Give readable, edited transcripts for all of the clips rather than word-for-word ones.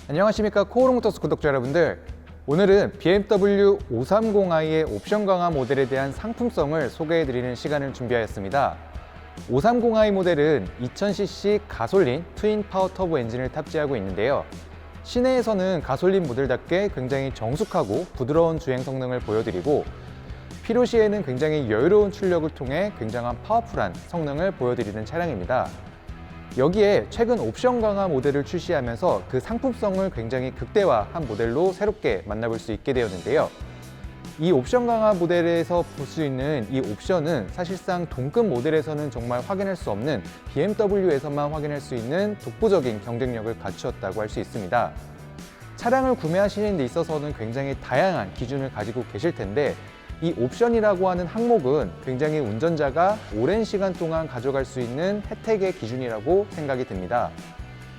안녕하십니까, 코오롱모터스 구독자 여러분들. 오늘은 BMW 530i의 옵션 강화 모델에 대한 상품성을 소개해드리는 시간을 준비하였습니다. 530i 모델은 2000cc 가솔린 트윈 파워 터보 엔진을 탑재하고 있는데요. 시내에서는 가솔린 모델답게 굉장히 정숙하고 부드러운 주행 성능을 보여드리고, 필요시에는 굉장히 여유로운 출력을 통해 굉장한 파워풀한 성능을 보여드리는 차량입니다. 여기에 최근 옵션 강화 모델을 출시하면서 그 상품성을 굉장히 극대화한 모델로 새롭게 만나볼 수 있게 되었는데요. 이 옵션 강화 모델에서 볼 수 있는 이 옵션은 사실상 동급 모델에서는 정말 확인할 수 없는 BMW에서만 확인할 수 있는 독보적인 경쟁력을 갖추었다고 할 수 있습니다. 차량을 구매하시는 데 있어서는 굉장히 다양한 기준을 가지고 계실 텐데, 이 옵션이라고 하는 항목은 굉장히 운전자가 오랜 시간 동안 가져갈 수 있는 혜택의 기준이라고 생각이 듭니다.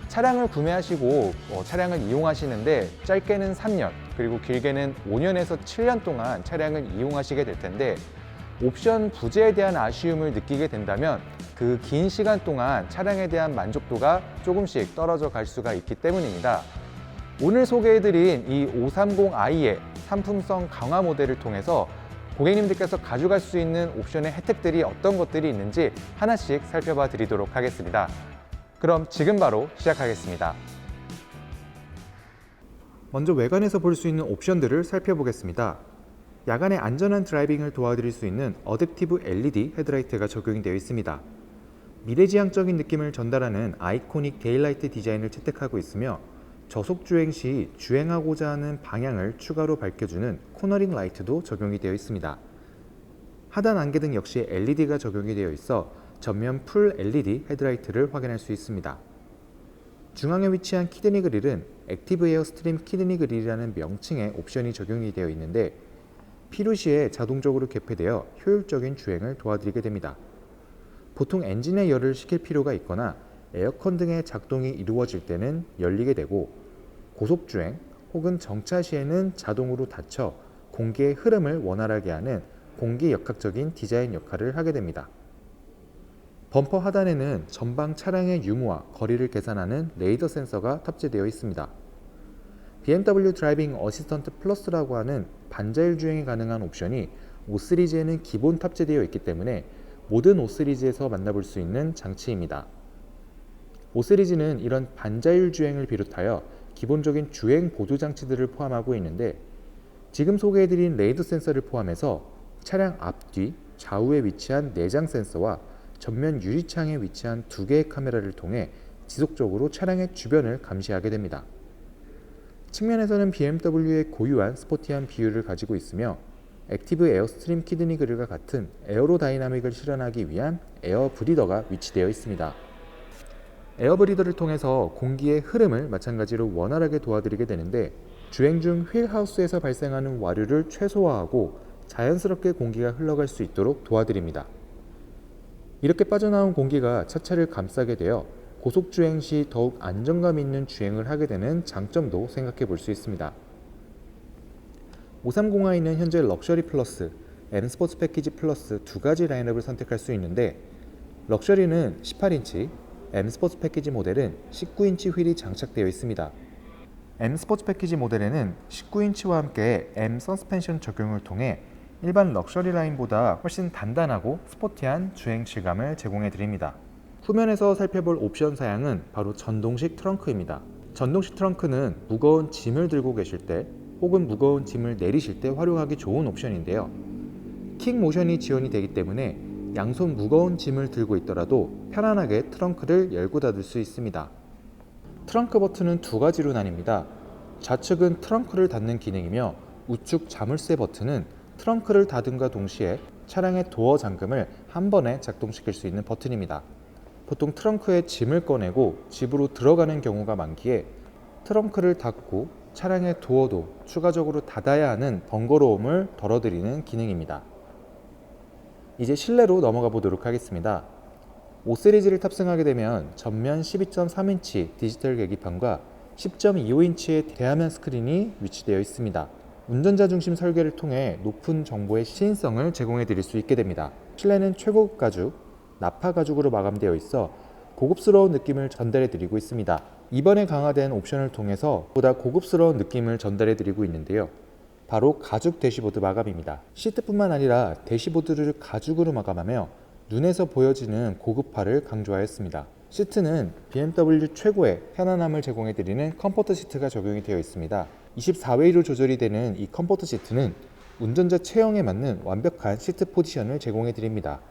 차량을 구매하시고 차량을 이용하시는데 짧게는 3년, 그리고 길게는 5년에서 7년 동안 차량을 이용하시게 될 텐데, 옵션 부재에 대한 아쉬움을 느끼게 된다면 그 긴 시간 동안 차량에 대한 만족도가 조금씩 떨어져 갈 수가 있기 때문입니다. 오늘 소개해드린 이 530i의 상품성 강화 모델을 통해서 고객님들께서 가져갈 수 있는 옵션의 혜택들이 어떤 것들이 있는지 하나씩 살펴봐 드리도록 하겠습니다. 그럼 지금 바로 시작하겠습니다. 먼저 외관에서 볼 수 있는 옵션들을 살펴보겠습니다. 야간에 안전한 드라이빙을 도와드릴 수 있는 어댑티브 LED 헤드라이트가 적용이 되어 있습니다. 미래지향적인 느낌을 전달하는 아이코닉 데일라이트 디자인을 채택하고 있으며, 저속 주행 시 주행하고자 하는 방향을 추가로 밝혀주는 코너링 라이트도 적용이 되어 있습니다. 하단 안개등 역시 LED가 적용이 되어 있어 전면 풀 LED 헤드라이트를 확인할 수 있습니다. 중앙에 위치한 키드니 그릴은 액티브 에어 스트림 키드니 그릴이라는 명칭의 옵션이 적용이 되어 있는데, 필요시에 자동적으로 개폐되어 효율적인 주행을 도와드리게 됩니다. 보통 엔진에 열을 식힐 필요가 있거나 에어컨 등의 작동이 이루어질 때는 열리게 되고, 고속주행 혹은 정차 시에는 자동으로 닫혀 공기의 흐름을 원활하게 하는 공기 역학적인 디자인 역할을 하게 됩니다. 범퍼 하단에는 전방 차량의 유무와 거리를 계산하는 레이더 센서가 탑재되어 있습니다. BMW 드라이빙 어시스턴트 플러스라고 하는 반자율 주행이 가능한 옵션이 5 시리즈에는 기본 탑재되어 있기 때문에 모든 5 시리즈에서 만나볼 수 있는 장치입니다. 5 시리즈는 이런 반자율 주행을 비롯하여 기본적인 주행 보조 장치들을 포함하고 있는데, 지금 소개해드린 레이더 센서를 포함해서 차량 앞뒤, 좌우에 위치한 내장 센서와 전면 유리창에 위치한 2개의 카메라를 통해 지속적으로 차량의 주변을 감시하게 됩니다. 측면에서는 BMW의 고유한 스포티한 비율을 가지고 있으며, 액티브 에어스트림 키드니 그릴과 같은 에어로다이나믹을 실현하기 위한 에어 브리더가 위치되어 있습니다. 에어 브리더를 통해서 공기의 흐름을 마찬가지로 원활하게 도와드리게 되는데, 주행 중 휠하우스에서 발생하는 와류를 최소화하고 자연스럽게 공기가 흘러갈 수 있도록 도와드립니다. 이렇게 빠져나온 공기가 차체를 감싸게 되어 고속주행 시 더욱 안정감 있는 주행을 하게 되는 장점도 생각해 볼 수 있습니다. 530i는 현재 럭셔리 플러스, M 스포츠 패키지 플러스 두 가지 라인업을 선택할 수 있는데, 럭셔리는 18인치, M 스포츠 패키지 모델은 19인치 휠이 장착되어 있습니다. M 스포츠 패키지 모델에는 19인치와 함께 M 서스펜션 적용을 통해 일반 럭셔리 라인보다 훨씬 단단하고 스포티한 주행 질감을 제공해 드립니다. 후면에서 살펴볼 옵션 사양은 바로 전동식 트렁크입니다. 전동식 트렁크는 무거운 짐을 들고 계실 때 혹은 무거운 짐을 내리실 때 활용하기 좋은 옵션인데요. 킥 모션이 지원이 되기 때문에 양손 무거운 짐을 들고 있더라도 편안하게 트렁크를 열고 닫을 수 있습니다. 트렁크 버튼은 두 가지로 나뉩니다. 좌측은 트렁크를 닫는 기능이며, 우측 자물쇠 버튼은 트렁크를 닫음과 동시에 차량의 도어 잠금을 한 번에 작동시킬 수 있는 버튼입니다. 보통 트렁크에 짐을 꺼내고 집으로 들어가는 경우가 많기에 트렁크를 닫고 차량의 도어도 추가적으로 닫아야 하는 번거로움을 덜어드리는 기능입니다. 이제 실내로 넘어가 보도록 하겠습니다. 5 시리즈를 탑승하게 되면 전면 12.3인치 디지털 계기판과 10.25인치의 대화면 스크린이 위치되어 있습니다. 운전자 중심 설계를 통해 높은 정보의 시인성을 제공해 드릴 수 있게 됩니다. 실내는 최고급 가죽, 나파 가죽으로 마감되어 있어 고급스러운 느낌을 전달해드리고 있습니다. 이번에 강화된 옵션을 통해서 보다 고급스러운 느낌을 전달해드리고 있는데요. 바로 가죽 대시보드 마감입니다. 시트뿐만 아니라 대시보드를 가죽으로 마감하며 눈에서 보여지는 고급화를 강조하였습니다. 시트는 BMW 최고의 편안함을 제공해드리는 컴포트 시트가 적용이 되어 있습니다. 24웨이로 조절이 되는 이 컴포트 시트는 운전자 체형에 맞는 완벽한 시트 포지션을 제공해드립니다.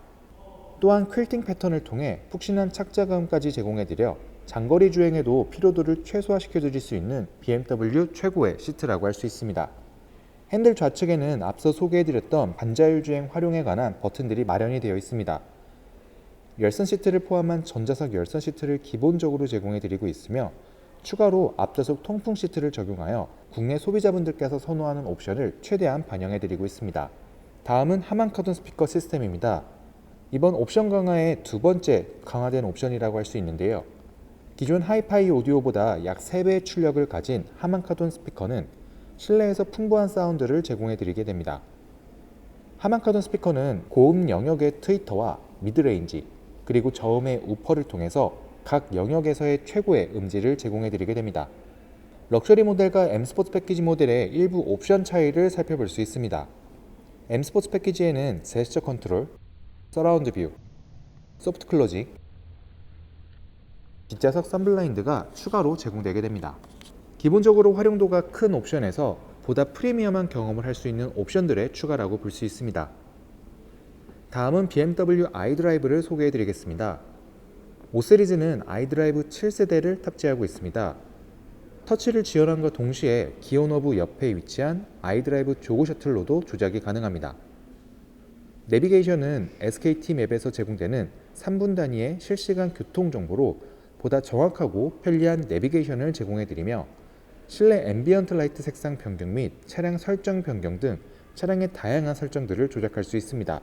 또한 퀼팅 패턴을 통해 푹신한 착자감까지 제공해드려 장거리 주행에도 피로도를 최소화시켜드릴 수 있는 BMW 최고의 시트라고 할 수 있습니다. 핸들 좌측에는 앞서 소개해드렸던 반자율 주행 활용에 관한 버튼들이 마련이 되어 있습니다. 열선 시트를 포함한 전자석 열선 시트를 기본적으로 제공해드리고 있으며 추가로 앞좌석 통풍 시트를 적용하여 국내 소비자분들께서 선호하는 옵션을 최대한 반영해드리고 있습니다. 다음은 하만카돈 스피커 시스템입니다. 이번 옵션 강화의 두 번째 강화된 옵션이라고 할 수 있는데요. 기존 하이파이 오디오보다 약 3배의 출력을 가진 하만카돈 스피커는 실내에서 풍부한 사운드를 제공해드리게 됩니다. 하만카돈 스피커는 고음 영역의 트위터와 미드레인지 그리고 저음의 우퍼를 통해서 각 영역에서의 최고의 음질을 제공해드리게 됩니다. 럭셔리 모델과 M 스포츠 패키지 모델의 일부 옵션 차이를 살펴볼 수 있습니다. M 스포츠 패키지에는 제스처 컨트롤, 서라운드 뷰, 소프트 클로징, 뒷좌석 선블라인드가 추가로 제공되게 됩니다. 기본적으로 활용도가 큰 옵션에서 보다 프리미엄한 경험을 할 수 있는 옵션들의 추가라고 볼 수 있습니다. 다음은 BMW iDrive를 소개해 드리겠습니다. 5시리즈는 iDrive 7세대를 탑재하고 있습니다. 터치를 지원함과 동시에 기어 너브 옆에 위치한 iDrive 조고 셔틀로도 조작이 가능합니다. 내비게이션은 SKT 맵에서 제공되는 3분 단위의 실시간 교통 정보로 보다 정확하고 편리한 내비게이션을 제공해드리며 실내 앰비언트 라이트 색상 변경 및 차량 설정 변경 등 차량의 다양한 설정들을 조작할 수 있습니다.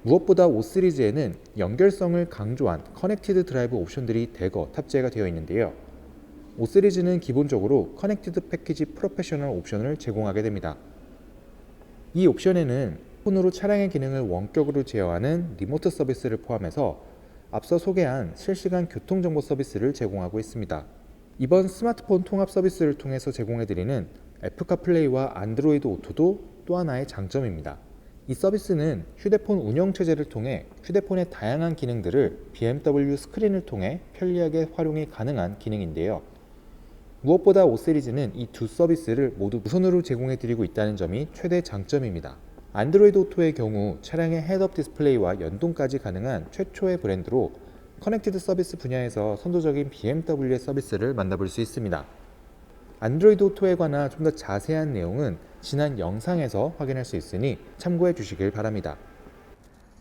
무엇보다 5시리즈에는 연결성을 강조한 커넥티드 드라이브 옵션들이 대거 탑재가 되어 있는데요. 5시리즈는 기본적으로 커넥티드 패키지 프로페셔널 옵션을 제공하게 됩니다. 이 옵션에는 폰으로 차량의 기능을 원격으로 제어하는 리모트 서비스를 포함해서 앞서 소개한 실시간 교통정보 서비스를 제공하고 있습니다. 이번 스마트폰 통합 서비스를 통해서 제공해드리는 애플 카플레이와 안드로이드 오토도 또 하나의 장점입니다. 이 서비스는 휴대폰 운영체제를 통해 휴대폰의 다양한 기능들을 BMW 스크린을 통해 편리하게 활용이 가능한 기능인데요. 무엇보다 5시리즈는 이 두 서비스를 모두 무선으로 제공해드리고 있다는 점이 최대 장점입니다. 안드로이드 오토의 경우 차량의 헤드업 디스플레이와 연동까지 가능한 최초의 브랜드로 커넥티드 서비스 분야에서 선도적인 BMW의 서비스를 만나볼 수 있습니다. 안드로이드 오토에 관한 좀 더 자세한 내용은 지난 영상에서 확인할 수 있으니 참고해 주시길 바랍니다.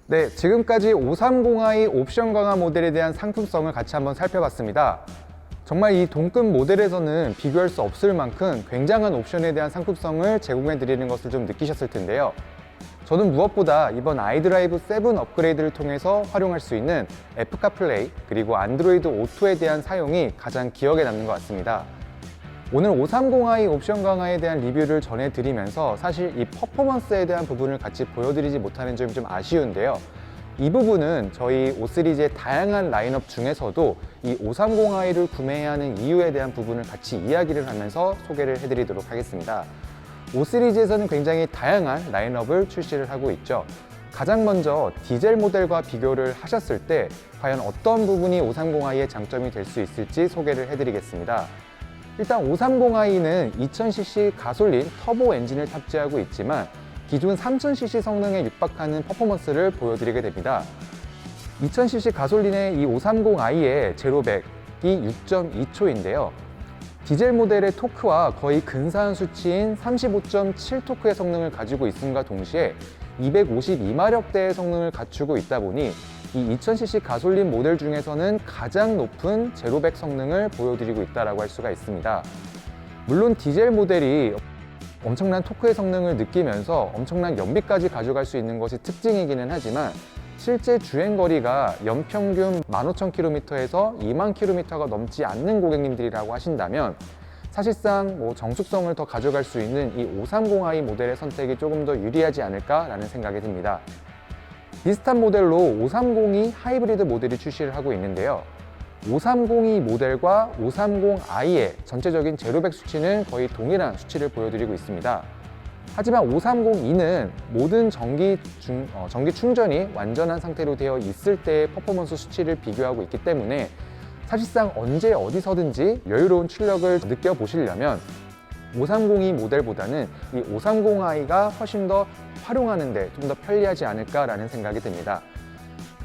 네, 지금까지 530i 옵션 강화 모델에 대한 상품성을 같이 한번 살펴봤습니다. 정말 이 동급 모델에서는 비교할 수 없을 만큼 굉장한 옵션에 대한 상품성을 제공해 드리는 것을 좀 느끼셨을 텐데요. 저는 무엇보다 이번 iDrive 7 업그레이드를 통해서 활용할 수 있는 애플 카플레이 그리고 안드로이드 오토에 대한 사용이 가장 기억에 남는 것 같습니다. 오늘 530i 옵션 강화에 대한 리뷰를 전해드리면서 사실 이 퍼포먼스에 대한 부분을 같이 보여드리지 못하는 점이 좀 아쉬운데요. 이 부분은 저희 5시리즈의 다양한 라인업 중에서도 이 530i를 구매해야 하는 이유에 대한 부분을 같이 이야기를 하면서 소개를 해드리도록 하겠습니다. 5시리즈에서는 굉장히 다양한 라인업을 출시를 하고 있죠. 가장 먼저 디젤 모델과 비교를 하셨을 때 과연 어떤 부분이 530i의 장점이 될 수 있을지 소개를 해드리겠습니다. 일단 530i는 2000cc 가솔린 터보 엔진을 탑재하고 있지만 기존 3000cc 성능에 육박하는 퍼포먼스를 보여드리게 됩니다. 2000cc 가솔린의 이 530i의 제로백이 6.2초인데요. 디젤 모델의 토크와 거의 근사한 수치인 35.7 토크의 성능을 가지고 있음과 동시에 252마력대의 성능을 갖추고 있다 보니 이 2000cc 가솔린 모델 중에서는 가장 높은 제로백 성능을 보여드리고 있다고 할 수가 있습니다. 물론 디젤 모델이 엄청난 토크의 성능을 느끼면서 엄청난 연비까지 가져갈 수 있는 것이 특징이기는 하지만 실제 주행거리가 연평균 15,000km에서 20,000km가 넘지 않는 고객님들이라고 하신다면 사실상 정숙성을 더 가져갈 수 있는 이 530i 모델의 선택이 조금 더 유리하지 않을까라는 생각이 듭니다. 비슷한 모델로 530이 하이브리드 모델이 출시를 하고 있는데요. 530이 모델과 530i의 전체적인 제로백 수치는 거의 동일한 수치를 보여드리고 있습니다. 하지만 530e는 모든 전기 충전이 완전한 상태로 되어 있을 때의 퍼포먼스 수치를 비교하고 있기 때문에 사실상 언제 어디서든지 여유로운 출력을 느껴보시려면 530e 모델보다는 이 530i가 훨씬 더 활용하는데 좀 더 편리하지 않을까라는 생각이 듭니다.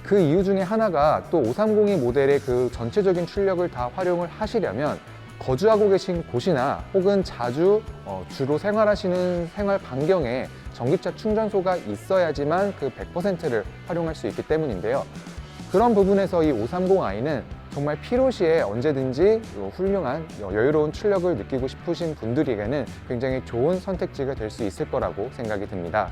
그 이유 중에 하나가 또 530e 모델의 그 전체적인 출력을 다 활용을 하시려면 거주하고 계신 곳이나 혹은 자주 주로 생활하시는 생활 반경에 전기차 충전소가 있어야지만 그 100%를 활용할 수 있기 때문인데요. 그런 부분에서 이 530i는 정말 필요시에 언제든지 훌륭한 여유로운 출력을 느끼고 싶으신 분들에게는 굉장히 좋은 선택지가 될 수 있을 거라고 생각이 듭니다.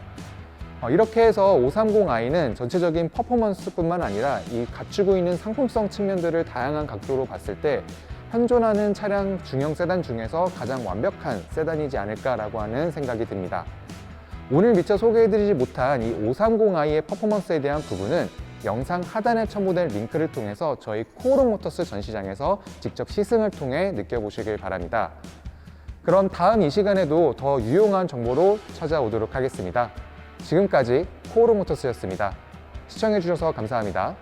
이렇게 해서 530i는 전체적인 퍼포먼스뿐만 아니라 이 갖추고 있는 상품성 측면들을 다양한 각도로 봤을 때 현존하는 차량 중형 세단 중에서 가장 완벽한 세단이지 않을까라고 하는 생각이 듭니다. 오늘 미처 소개해드리지 못한 이 530i의 퍼포먼스에 대한 부분은 영상 하단에 첨부된 링크를 통해서 저희 코오롱 모터스 전시장에서 직접 시승을 통해 느껴보시길 바랍니다. 그럼 다음 이 시간에도 더 유용한 정보로 찾아오도록 하겠습니다. 지금까지 코오롱 모터스였습니다. 시청해주셔서 감사합니다.